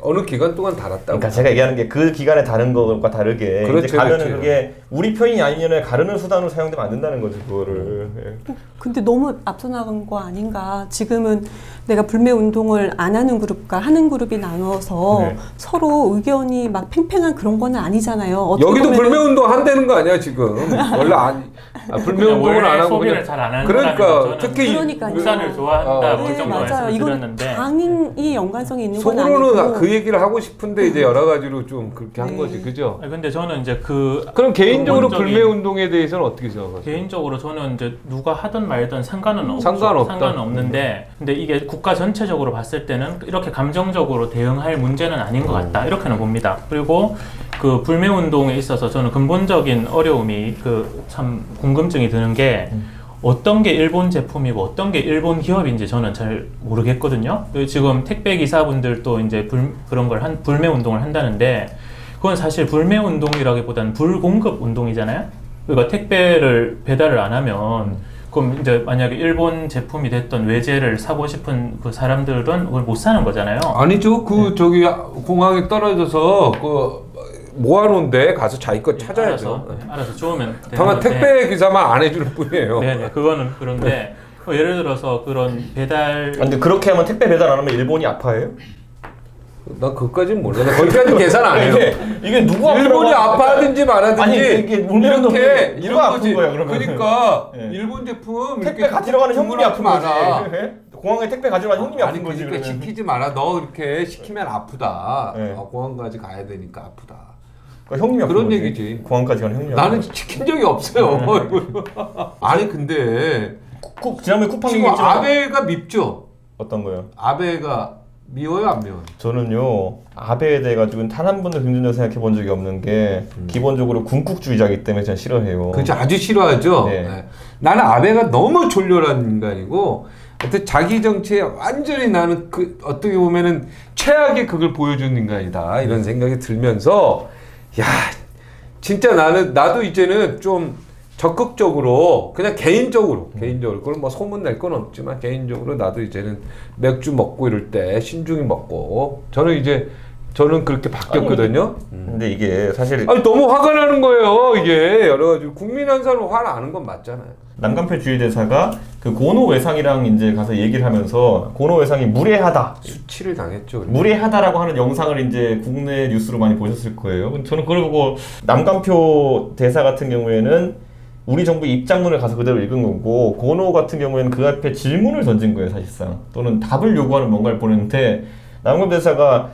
어느 기간 동안 달았다고. 그러니까 제가 얘기하는 게 그 기간에 다른 것과 다르게 그렇죠, 이제 가면은 그렇죠. 그게 우리 편이 아니면 가르는 수단으로 사용되면 안 된다는 거죠 그거를. 예. 근데 너무 앞서 나간 거 아닌가. 지금은 내가 불매 운동을 안 하는 그룹과 하는 그룹이 나눠서 네. 서로 의견이 막 팽팽한 그런 거는 아니잖아요. 어떻게 여기도 보면은 불매 운동 한다는 거 아니야 지금? 원래 불매 운동을 안 하고 소비를 그냥 잘 안 하는 그러니까 사람이라서 특히 저는 그러니까요. 국산을 좋아한다 그 네, 정도 맞아요. 말씀을 이건 드렸는데 당연히 연관성이 있는 건 속으로는 아니고. 그 얘기를 하고 싶은데 이제 여러 가지로 좀 그렇게 한 네. 거지, 그죠? 아니, 근데 저는 이제 그 그럼 개인적으로 근본적인- 불매 운동에 대해서는 어떻게 생각하세요? 개인적으로 저는 이제 누가 하든 말든 상관은 없죠. 상관없다. 상관은 없는데 근데 이게 국가 전체적으로 봤을 때는 이렇게 감정적으로 대응할 문제는 아닌 것 같다 이렇게는 봅니다. 그리고 그 불매 운동에 있어서 저는 근본적인 어려움이 그 참 궁금증이 드는 게 어떤 게 일본 제품이고 어떤 게 일본 기업인지 저는 잘 모르겠거든요. 지금 택배 기사분들도 이제 그런 걸 불매 운동을 한다는데 그건 사실 불매 운동이라기보다는 불공급 운동이잖아요. 그러니까 택배를 배달을 안 하면 그럼 이제 만약에 일본 제품이 됐던 외제를 사고 싶은 그 사람들은 그걸 못 사는 거잖아요. 아니죠. 저기 공항에 떨어져서 그 모아놓은데 가서 자기 거 찾아야죠. 알아서 주우면 다만 되는데. 택배 기사만 안 해주는 뿐이에요. 네네 그거는 그런데 예를 들어서 그런 배달 근데 그렇게 하면 택배 배달 안 하면 일본이 아파해요? 난 그것까지는 몰라. 나 거기까지 계산 안 해요. 이게 누구 일본이 아파하든지 말하든지 아니, 이게 울면 이렇게 누가 이런 아픈 거지. 거야, 그러면? 그러니까 네. 일본 제품 택배 이렇게 가지러 가는 형님이 아픈 거지. 많아. 공항에 택배 가지러 가는 형님이 아니 아픈 거지. 그러니까 그러면. 시키지 마라. 너 이렇게 시키면 아프다. 네. 공항까지 가야 되니까 아프다. 그러니까 형님이 아픈 그런 거지. 얘기지. 공항까지 가는 형님이. 나는 시킨 적이 없어요. 아니 근데 지난번에 쿠팡 지금 얘기했지만 아베가 밉죠. 어떤 거요? 아베가 미워요 안 미워요? 저는요 아베에 대해 가지고는 단 한 번도 긍정적으로 생각해 본 적이 없는 게 기본적으로 군국주의자이기 때문에 저는 싫어해요. 그죠, 아주 싫어하죠. 네. 네. 나는 아베가 너무 졸렬한 인간이고, 어떤 자기 정치에 완전히 나는 그 어떻게 보면은 최악의 극을 보여준 인간이다 이런 생각이 들면서, 야, 진짜 나도 이제는 좀 적극적으로 그냥 개인적으로 그건 뭐 소문 낼 건 없지만 개인적으로 나도 이제는 맥주 먹고 이럴 때 신중히 먹고 저는 그렇게 바뀌었거든요. 근데 이게 사실 아니 너무 화가 나는 거예요. 이게 여러 가지 국민 한 사람 화 나는 건 맞잖아요. 남간표 주의대사가 그 고노 외상이랑 이제 가서 얘기를 하면서 고노 외상이 무례하다. 수치를 당했죠. 무례하다라고 하는 영상을 이제 국내 뉴스로 많이 보셨을 거예요. 저는 그걸 보고 남간표 대사 같은 경우에는 우리 정부 입장문을 가서 그대로 읽은 거고 고노 같은 경우에는 그 앞에 질문을 던진 거예요 사실상. 또는 답을 요구하는 뭔가를 보냈는데 남간표 대사가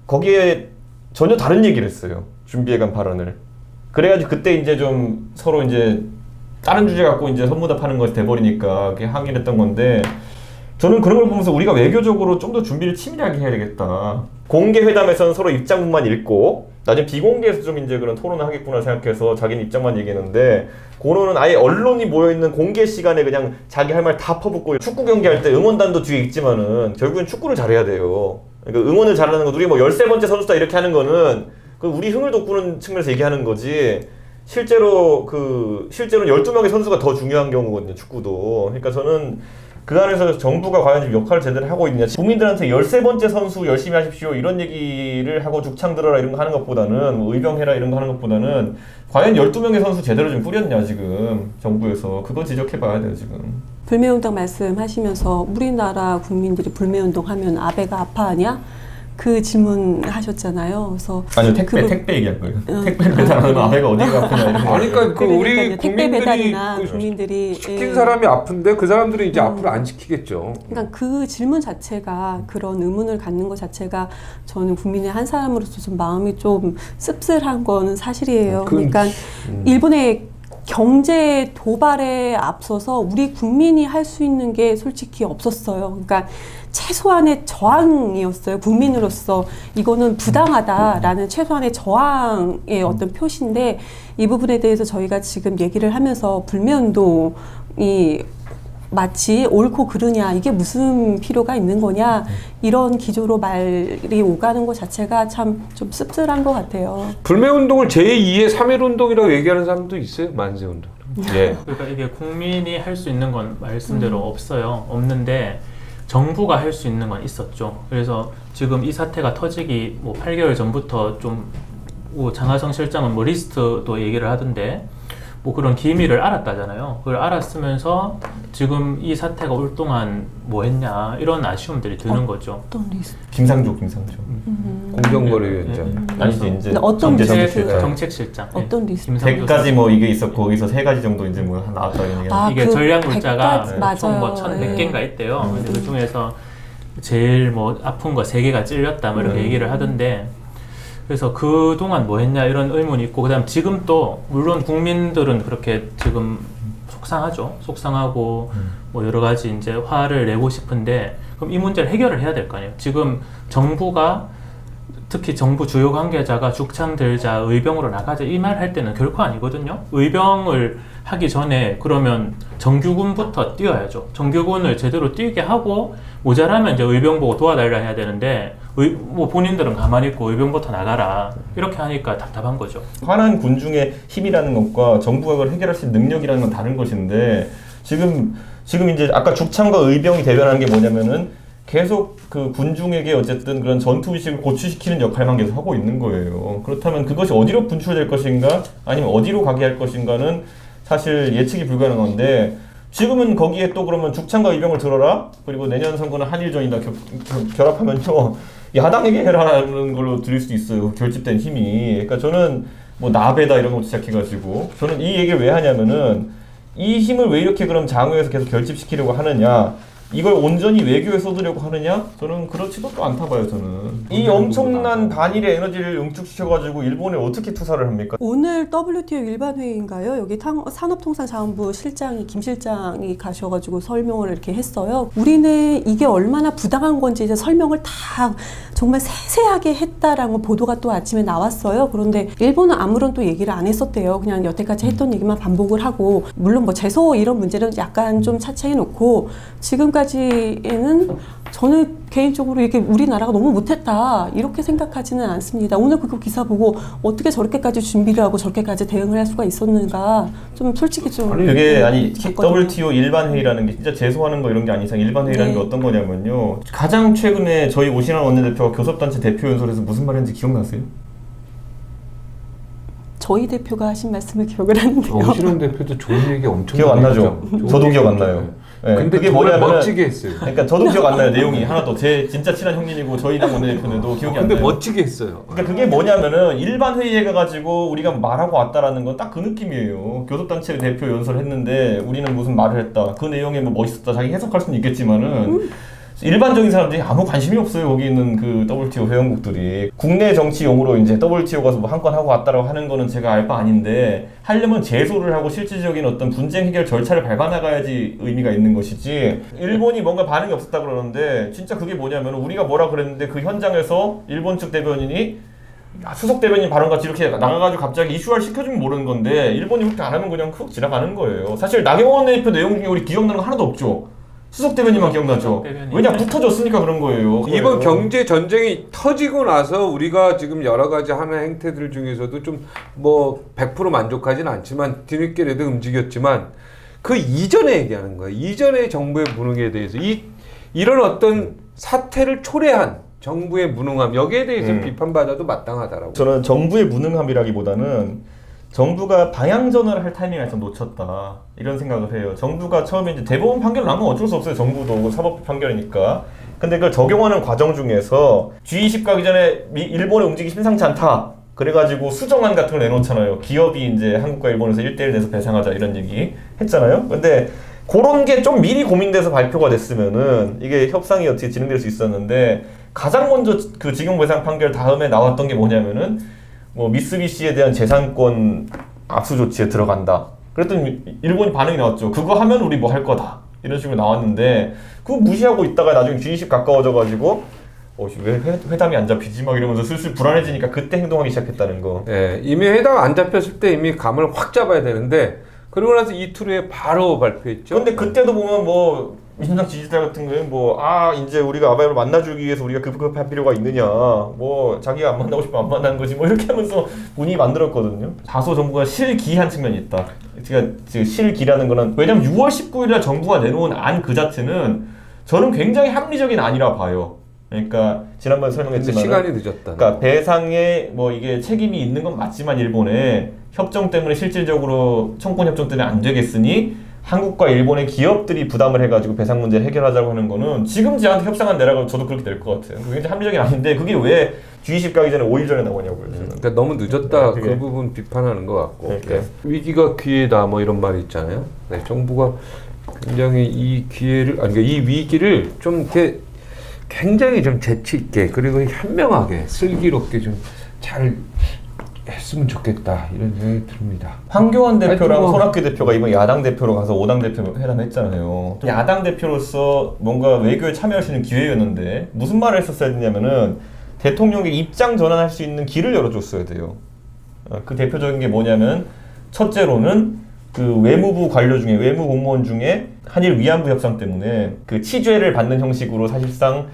거기에 전혀 다른 얘기를 했어요. 준비해간 발언을. 그래가지고 그때 이제 좀 서로 이제 다른 주제 갖고 이제 선무답하는 것이 돼버리니까 그게 항의를 했던 건데 저는 그런 걸 보면서 우리가 외교적으로 좀 더 준비를 치밀하게 해야 되겠다. 공개 회담에서는 서로 입장문만 읽고 나중에 비공개에서 좀 이제 그런 토론을 하겠구나 생각해서 자기는 입장만 얘기했는데 고노는 아예 언론이 모여있는 공개 시간에 그냥 자기 할 말 다 퍼붓고 축구 경기할 때 응원단도 뒤에 있지만은 결국엔 축구를 잘해야 돼요. 그러니까 응원을 잘하는 거, 우리 뭐 13번째 선수다 이렇게 하는 거는 그 우리 흥을 돋구는 측면에서 얘기하는 거지. 실제로 12명의 선수가 더 중요한 경우거든요, 축구도. 그러니까 저는 그 안에서 정부가 과연 지금 역할을 제대로 하고 있느냐. 국민들한테 13번째 선수 열심히 하십시오 이런 얘기를 하고 죽창 들어라 이런 거 하는 것보다는, 뭐 의병해라 이런 거 하는 것보다는 과연 12명의 선수 제대로 좀 꾸렸냐 지금 정부에서. 그거 지적해 봐야 돼요 지금. 불매운동 말씀하시면서 우리나라 국민들이 불매운동 하면 아베가 아파하냐? 그 질문 하셨잖아요. 그래서 아니요, 택배 얘기할 거예요. 택배를 배달하면 아베가 어디가 아프냐 이런 거. 아니 그러니까 그 우리 그러니까요. 택배 국민들이 배달이나 그 국민들이 시킨 사람이 아픈데 그 사람들은 이제 앞으로 안 시키겠죠. 그러니까 그 질문 자체가, 그런 의문을 갖는 것 자체가 저는 국민의 한 사람으로서 좀 마음이 좀 씁쓸한 거는 사실이에요. 그러니까 일본의 경제 도발에 앞서서 우리 국민이 할 수 있는 게 솔직히 없었어요. 그러니까 최소한의 저항이었어요. 국민으로서 이거는 부당하다라는 최소한의 저항의 어떤 표시인데, 이 부분에 대해서 저희가 지금 얘기를 하면서 불매운동이 마치 옳고 그르냐, 이게 무슨 필요가 있는 거냐, 이런 기조로 말이 오가는 것 자체가 참 좀 씁쓸한 것 같아요. 불매운동을 제2의 3.1운동이라고 얘기하는 사람도 있어요. 만세운동. 예. 그러니까 이게 국민이 할 수 있는 건 말씀대로 없어요. 없는데 정부가 할 수 있는 건 있었죠. 그래서 지금 이 사태가 터지기 뭐 8개월 전부터 좀 장하성 실장은 뭐 리스트도 얘기를 하던데 뭐 그런 기밀을 알았다잖아요. 그걸 알았으면서 지금 이 사태가 올 동안 뭐 했냐 이런 아쉬움들이 드는 거죠. 어떤 리스트? 김상조. 공정거래위원장. 아니지 이제 어떤 정책실장. 정책실장. 어떤 리스트? 김상조 100가지 뭐 이게 있었고 거기서 3가지 정도 이제 뭐 나왔다 이런 얘기. 이게 그 전략 물자가 100가지, 총 뭐 맞아요. 1,100개인가 있대요. 근데 그 중에서 제일 뭐 아픈 거 3개가 찔렸다 뭐 이렇게 얘기를 하던데, 그래서 그동안 뭐 했냐 이런 의문이 있고, 그다음 지금 또 물론 국민들은 그렇게 지금 속상하죠. 속상하고 뭐 여러 가지 이제 화를 내고 싶은데, 그럼 이 문제를 해결을 해야 될 거 아니에요. 지금 정부가, 특히 정부 주요 관계자가 죽창 들자, 의병으로 나가자 이 말 할 때는 결코 아니거든요. 의병을 하기 전에 그러면 정규군부터 뛰어야죠. 정규군을 제대로 뛰게 하고 모자라면 이제 의병 보고 도와달라 해야 되는데, 뭐 본인들은 가만히 있고 의병부터 나가라 이렇게 하니까 답답한 거죠. 화난 군중의 힘이라는 것과 정부가 그걸 해결할 수 있는 능력이라는 건 다른 것인데, 지금 이제 아까 죽창과 의병이 대변하는 게 뭐냐면은 계속 그 군중에게 어쨌든 그런 전투의식을 고취시키는 역할만 계속 하고 있는 거예요. 그렇다면 그것이 어디로 분출될 것인가 아니면 어디로 가게 할 것인가는 사실 예측이 불가능한데, 지금은 거기에 또 그러면 죽창과 의병을 들어라, 그리고 내년 선거는 한일전이다 결합하면요 야당에게 해라라는 걸로 들릴 수도 있어요. 결집된 힘이. 그러니까 저는 뭐 나베다 이런 것부터 시작해가지고 저는 이 얘기를 왜 하냐면은, 이 힘을 왜 이렇게 그럼 장외에서 계속 결집시키려고 하느냐, 이걸 온전히 외교에 쏟으려고 하느냐? 저는 그렇지도 또 않다 봐요. 저는 이 엄청난 반일의 에너지를 응축시켜가지고 일본에 어떻게 투사를 합니까? 오늘 WTO 일반 회의인가요? 여기 산업통상자원부 실장이, 김 실장이 가셔가지고 설명을 이렇게 했어요. 우리는 이게 얼마나 부당한 건지 이제 설명을 다 정말 세세하게 했다라는 보도가 또 아침에 나왔어요. 그런데 일본은 아무런 또 얘기를 안 했었대요. 그냥 여태까지 했던 얘기만 반복을 하고, 물론 뭐 제소 이런 문제는 약간 좀 차치해 놓고, 지금까지는 저는 개인적으로 이게 우리나라가 너무 못했다 이렇게 생각하지는 않습니다. 오늘 그 기사 보고 어떻게 저렇게까지 준비를 하고 저렇게까지 대응을 할 수가 있었는가, 좀 솔직히 좀 그게 봤거든요. WTO 일반 회의라는 게 진짜 제소하는 거 이런 게 아닌 이상 일반 회의라는 네. 게 어떤 거냐면요, 가장 최근에 저희 오신환 원내대표가 교섭단체 대표 연설에서 무슨 말 했는지 기억나세요? 저희 대표가 하신 말씀을 기억을 하는데요. 오신환 대표도 좋은 얘기 엄청 기억 안 많이 나죠? 했죠. 저도 좋은 기억 안 얘기 나요. 했죠. 네, 근데 그게 정말 뭐냐면은, 멋지게 했어요. 그러니까 저도 기억 안 나요. 내용이 하나도. 제 진짜 친한 형님이고 저희 당 원내대표인데도 기억이 안 근데 나요. 멋지게 했어요. 그러니까 그게 뭐냐면은, 일반 회의에 가가지고 우리가 말하고 왔다라는 건 딱 그 느낌이에요. 교섭단체 대표 연설했는데 우리는 무슨 말을 했다, 그 내용에 뭐 멋있었다, 자기 해석할 수는 있겠지만은 일반적인 사람들이 아무 관심이 없어요. 거기 있는 그 WTO 회원국들이 국내 정치용으로 이제 WTO 가서 뭐 한 건 하고 왔다라고 하는 거는 제가 알 바 아닌데, 하려면 제소를 하고 실질적인 어떤 분쟁 해결 절차를 밟아나가야지 의미가 있는 것이지, 일본이 뭔가 반응이 없었다 그러는데 진짜 그게 뭐냐면, 우리가 뭐라 그랬는데 그 현장에서 일본 측 대변인이 수석 대변인 발언같이 이렇게 나가가지고 갑자기 이슈화를 시켜주면 모르는 건데, 일본이 그렇게 안 하면 그냥 훅 지나가는 거예요. 사실 나경원 대표 내용 중에 우리 기억나는 거 하나도 없죠. 수석 대변인만 기억나죠? 수석 대변인. 왜냐 붙어졌으니까 그런 거예요. 이번 경제 전쟁이 터지고 나서 우리가 지금 여러 가지 하는 행태들 중에서도 좀 뭐 100% 만족하진 않지만 뒤늦게라도 움직였지만 그 이전에 얘기하는 거예요. 이전의 정부의 무능에 대해서 이런 어떤 사태를 초래한 정부의 무능함 여기에 대해서 비판받아도 마땅하다라고. 저는 정부의 무능함이라기보다는 정부가 방향 전환을 할 타이밍을 좀 놓쳤다 이런 생각을 해요. 정부가 처음에 이제 대법원 판결을 난 건 어쩔 수 없어요. 정부도 사법 판결이니까. 근데 그걸 적용하는 과정 중에서 G20 가기 전에 일본의 움직임이 심상치 않다. 그래가지고 수정안 같은 걸 내놓잖아요. 기업이 이제 한국과 일본에서 1대1 내서 배상하자 이런 얘기 했잖아요. 근데 그런 게 좀 미리 고민돼서 발표가 됐으면은 이게 협상이 어떻게 진행될 수 있었는데 가장 먼저 그 직영배상 판결 다음에 나왔던 게 뭐냐면은 뭐 미쓰비시에 대한 재산권 압수 조치에 들어간다. 그랬더니 일본이 반응이 나왔죠. 그거 하면 우리 뭐 할 거다. 이런 식으로 나왔는데 그거 무시하고 있다가 나중에 G20 가까워져가지고 왜 회담이 안 잡히지? 막 이러면서 슬슬 불안해지니까 그때 행동하기 시작했다는 거. 예, 이미 회담 안 잡혔을 때 이미 감을 확 잡아야 되는데 그러고 나서 이틀 후에 바로 발표했죠. 근데 그때도 보면 뭐 민주당 지지자 같은 거에 이제 우리가 아베를 만나주기 위해서 우리가 급급할 필요가 있느냐, 뭐 자기가 안 만나고 싶으면 안 만나는 거지, 뭐 이렇게 하면서 분위기 만들었거든요. 다소 정부가 실기한 측면이 있다. 제가 지금 실기라는 거는 왜냐면 6월 19일날 정부가 내놓은 안 그 자체는 저는 굉장히 합리적인 안이라 봐요. 그러니까 지난번에 설명했지만 시간이 늦었다. 그러니까 배상에 뭐 이게 책임이 있는 건 맞지만 일본에 협정 때문에 실질적으로 청구권 협정 때문에 안 되겠으니 한국과 일본의 기업들이 부담을 해가지고 배상 문제를 해결하자고 하는 거는 지금 저한테 협상안 내라고 저도 그렇게 될 것 같아요. 굉장히 합리적인 아닌데 그게 왜 G20 가기 전에 5일 전에 나오냐고요. 그러니까 너무 늦었다. 네, 그 부분 비판하는 것 같고. 그러니까요. 위기가 기회다 뭐 이런 말이 있잖아요. 네, 정부가 굉장히 이 기회를 그러니까 이 위기를 좀 이렇게 굉장히 좀 재치 있게 그리고 현명하게 슬기롭게 좀 잘 했으면 좋겠다 이런 생각이 듭니다. 황교안 대표랑 뭐. 손학규 대표가 이번 야당 대표로 가서 5당 대표 회담했잖아요. 야당 대표로서 뭔가 외교에 참여할 수 있는 기회였는데 무슨 말을 했었어야 했냐면은 대통령의 입장 전환할 수 있는 길을 열어줬어야 돼요. 그 대표적인 게 뭐냐면 첫째로는 그 외무부 관료 중에 외무 공무원 중에 한일 위안부 협상 때문에 그 치죄를 받는 형식으로 사실상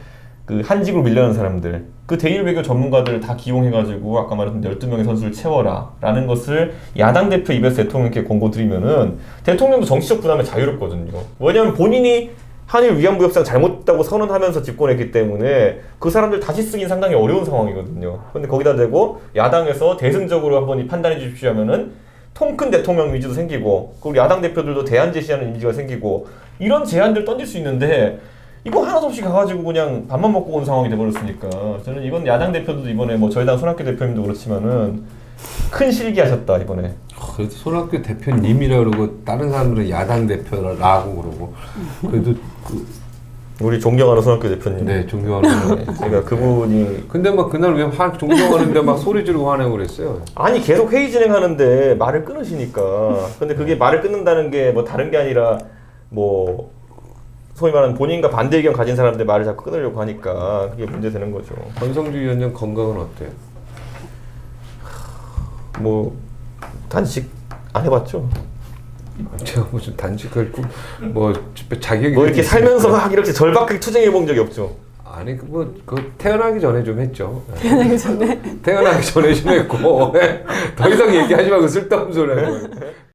그 한직으로 밀려난 사람들 그 대일 외교 전문가들을 다 기용해가지고 아까 말했던 12명의 선수를 채워라 라는 것을 야당 대표 입에서 대통령께 권고 드리면은 대통령도 정치적 부담에 자유롭거든요. 왜냐하면 본인이 한일 위안부 협상 잘못했다고 선언하면서 집권했기 때문에 그 사람들 다시 쓰긴 상당히 어려운 상황이거든요. 근데 거기다 대고 야당에서 대승적으로 한번 판단해 주십시오 하면은 통 큰 대통령 이미지도 생기고 그리고 야당 대표들도 대안 제시하는 이미지가 생기고 이런 제안들 던질 수 있는데 이거 하나도 없이 가가지고 그냥 밥만 먹고 온 상황이 돼버렸으니까 저는 이건 야당 대표도 이번에 뭐 저희 당 손학규 대표님도 그렇지만은 큰 실기하셨다 이번에. 그래도 손학규 대표님이라 그러고 다른 사람들은 야당 대표라고 그러고 그래도 우리 존경하는 손학규 대표님. 네 존경하는 제가 그분이 근데 막 그날 왜 존경하는데 막 소리 지르고 화내고 그랬어요. 아니 계속 회의 진행하는데 말을 끊으시니까. 근데 그게 말을 끊는다는 게 뭐 다른 게 아니라 뭐 소위 말하는 본인과 반대 의견 가진 사람들 말을 자꾸 끊으려고 하니까 그게 문제 되는 거죠. 권성주 위원장 건강은 어때요? 뭐 단식 안 해봤죠? 제가 무슨 단식을 뭐 자격이 뭐 이렇게 살면서 막 이렇게 절박하게 투쟁해 본 적이 없죠. 아니 그 태어나기 전에 좀 했죠. 태어나기 전에 태어나기 전에 좀 했고 더 이상 얘기하지 말고 쓸데없는 소리 하고.